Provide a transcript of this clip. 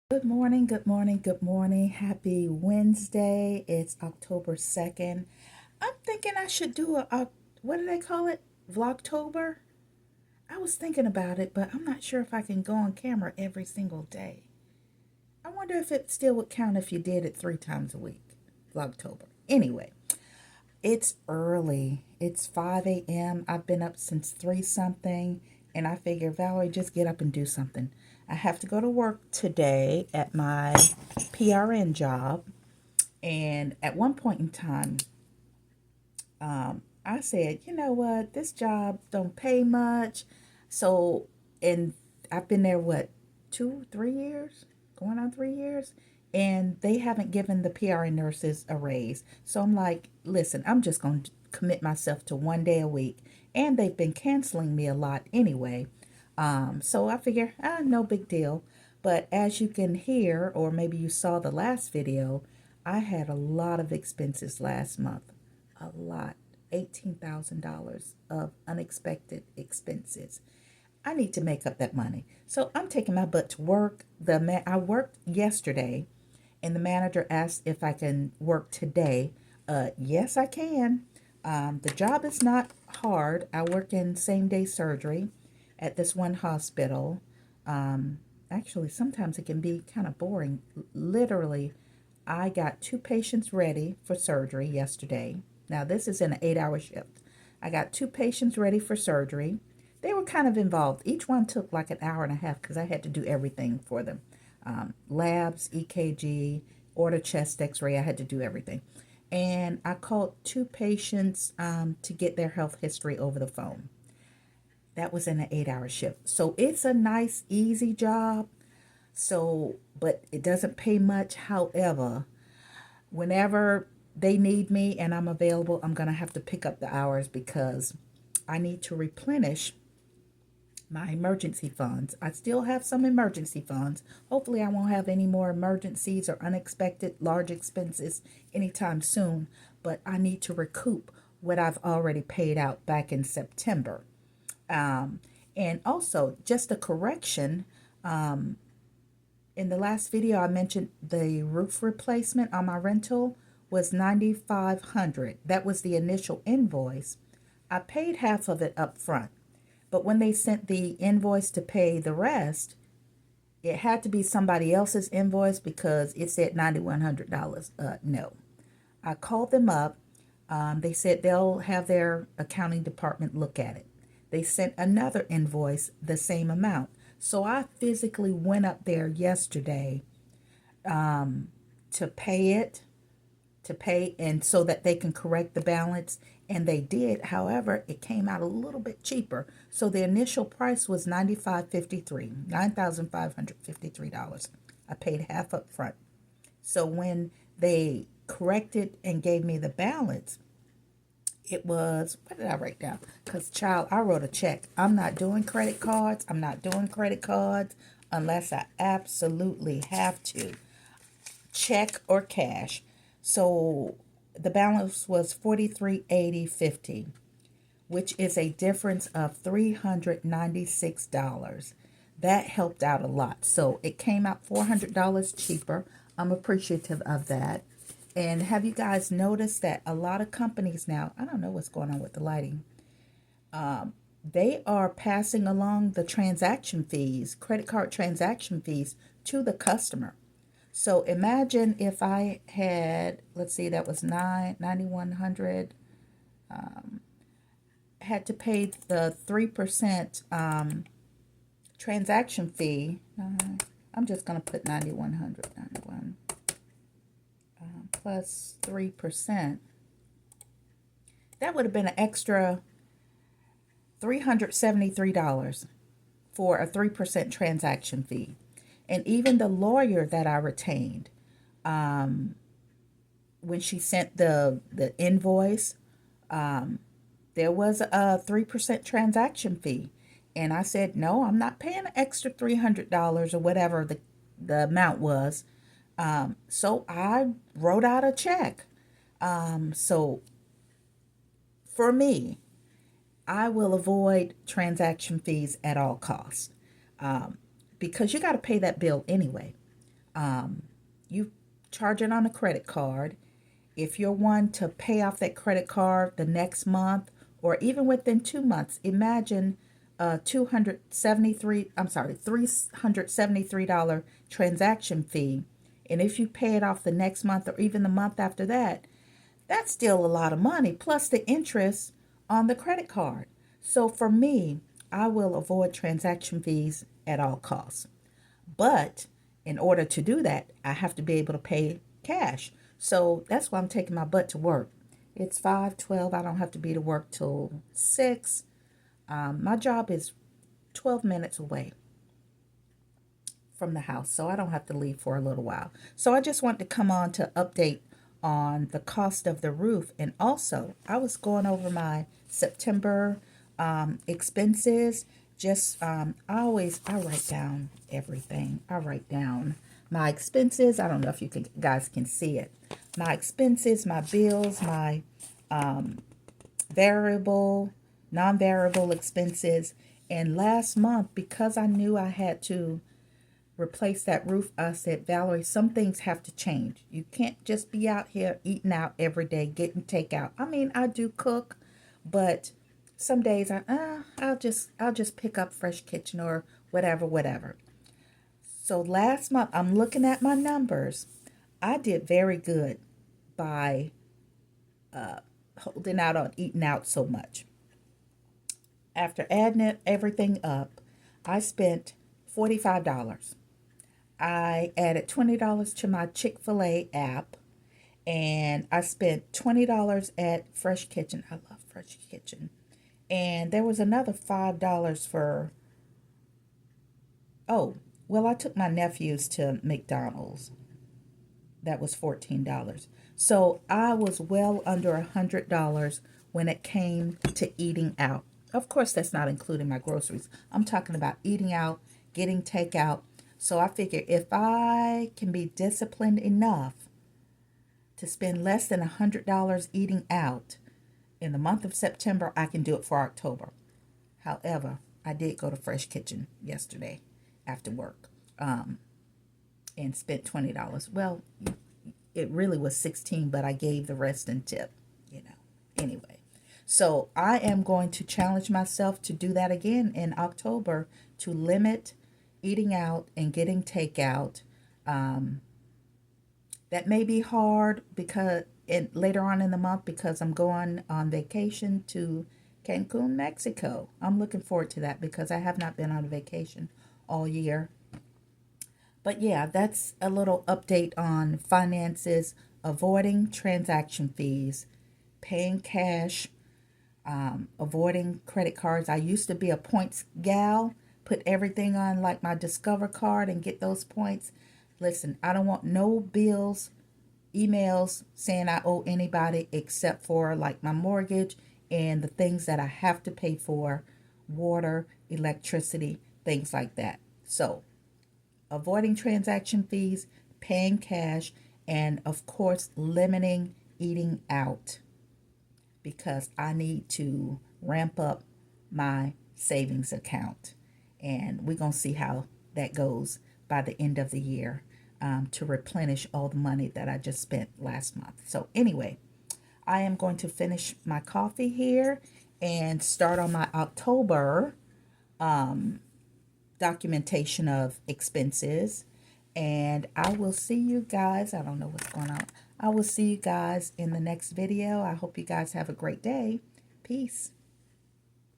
Good morning, good morning, good morning. Happy Wednesday. It's October 2nd. I'm thinking I should do what do they call it? Vlogtober? I was thinking about it, but I'm not sure if I can go on camera every single day. I wonder if it still would count if you did it 3 times a week. Vlogtober. Anyway, it's early. It's 5 a.m. I've been up since 3 something, and I figure, Valerie, just get up and do something. I have to go to work today at my PRN job. And at one point in time, I said, you know what, this job don't pay much. So, and I've been there, what, 2, 3 years? Going on 3 years? And they haven't given the PRN nurses a raise. So I'm like, listen, I'm just going to commit myself to 1 day a week. And they've been canceling me a lot anyway. So I figure, no big deal. But as you can hear, or maybe you saw the last video, I had a lot of expenses last month. A lot. $18,000 of unexpected expenses. I need to make up that money. So I'm taking my butt to work. I worked yesterday, and the manager asked if I can work today. Yes, I can. The job is not hard. I work in same-day surgery at this one hospital. Actually, sometimes it can be kind of boring. Literally, I got 2 patients ready for surgery yesterday. Now, this is an 8-hour shift. I got 2 patients ready for surgery. They were kind of involved. Each one took like an hour and a half because I had to do everything for them. Labs, EKG, order chest x-ray. I had to do everything. And I called 2 patients to get their health history over the phone. That was in an 8-hour shift. So it's a nice, easy job. So, but it doesn't pay much. However, whenever they need me and I'm available, I'm going to have to pick up the hours because I need to replenish my emergency funds. I still have some emergency funds. Hopefully, I won't have any more emergencies or unexpected large expenses anytime soon, but I need to recoup what I've already paid out back in September. And also, just a correction, in the last video, I mentioned the roof replacement on my rental was $9,500. That was the initial invoice. I paid half of it up front, but when they sent the invoice to pay the rest, it had to be somebody else's invoice because it said $9,100. No. I called them up. They said they'll have their accounting department look at it. They sent another invoice, the same amount. So I physically went up there yesterday to pay it, and so that they can correct the balance. And they did. However, it came out a little bit cheaper. So the initial price was $9,553. I paid half up front. So when they corrected and gave me the balance, it was, what did I write down? Because, child, I wrote a check. I'm not doing credit cards. I'm not doing credit cards unless I absolutely have to. Check or cash. So the balance was $43.80.50, which is a difference of $396. That helped out a lot. So it came out $400 cheaper. I'm appreciative of that. And have you guys noticed that a lot of companies now, I don't know what's going on with the lighting, they are passing along the transaction fees, credit card transaction fees, to the customer. So imagine if I had, let's see, that was 9,100, had to pay the 3% transaction fee. I'm just going to put 9,100, 91 plus 3%. That would have been an extra $373 for a 3% transaction fee. And even the lawyer that I retained, when she sent the invoice, there was a 3% transaction fee. And I said, no, I'm not paying an extra $300 or whatever the amount was. So I wrote out a check. So for me, I will avoid transaction fees at all costs, because you got to pay that bill anyway. You charge it on a credit card. If you're one to pay off that credit card the next month or even within 2 months, imagine a $373 transaction fee. And if you pay it off the next month or even the month after that, that's still a lot of money, plus the interest on the credit card. So for me, I will avoid transaction fees at all costs. But in order to do that, I have to be able to pay cash. So that's why I'm taking my butt to work. It's 5:12. I don't have to be to work till 6. My job is 12 minutes away from the house, so I don't have to leave for a little while. So I just want to come on to update on the cost of the roof. And also, I was going over my September expenses. Just I write down everything. I write down my expenses. I don't know if guys can see it. My expenses, my bills, my variable, non-variable expenses. And last month, because I knew I had to replace that roof, I said, Valerie, some things have to change. You can't just be out here eating out every day, getting takeout. I mean, I do cook, but some days I'll just pick up Fresh Kitchen or whatever. So last month, I'm looking at my numbers. I did very good by holding out on eating out so much. After adding everything up, I spent $45. I added $20 to my Chick-fil-A app, and I spent $20 at Fresh Kitchen. I love Fresh Kitchen. And there was another $5 for, oh, well, I took my nephews to McDonald's. That was $14. So I was well under $100 when it came to eating out. Of course, that's not including my groceries. I'm talking about eating out, getting takeout. So I figure if I can be disciplined enough to spend less than $100 eating out in the month of September, I can do it for October. However, I did go to Fresh Kitchen yesterday after work and spent $20. Well, it really was $16, but I gave the rest in tip, Anyway, so I am going to challenge myself to do that again in October, to limit eating out and getting takeout. That may be hard because later on in the month, because I'm going on vacation to Cancun, Mexico. I'm looking forward to that because I have not been on a vacation all year. But yeah, that's a little update on finances, avoiding transaction fees, paying cash, avoiding credit cards. I used to be a points gal, put everything on like my Discover card and get those points. Listen, I don't want no bills, emails saying I owe anybody except for like my mortgage and the things that I have to pay for, water, electricity, things like that. So avoiding transaction fees, paying cash, and of course, limiting eating out because I need to ramp up my savings account. And we're going to see how that goes by the end of the year to replenish all the money that I just spent last month. So anyway, I am going to finish my coffee here and start on my October documentation of expenses. And I will see you guys. I don't know what's going on. I will see you guys in the next video. I hope you guys have a great day. Peace.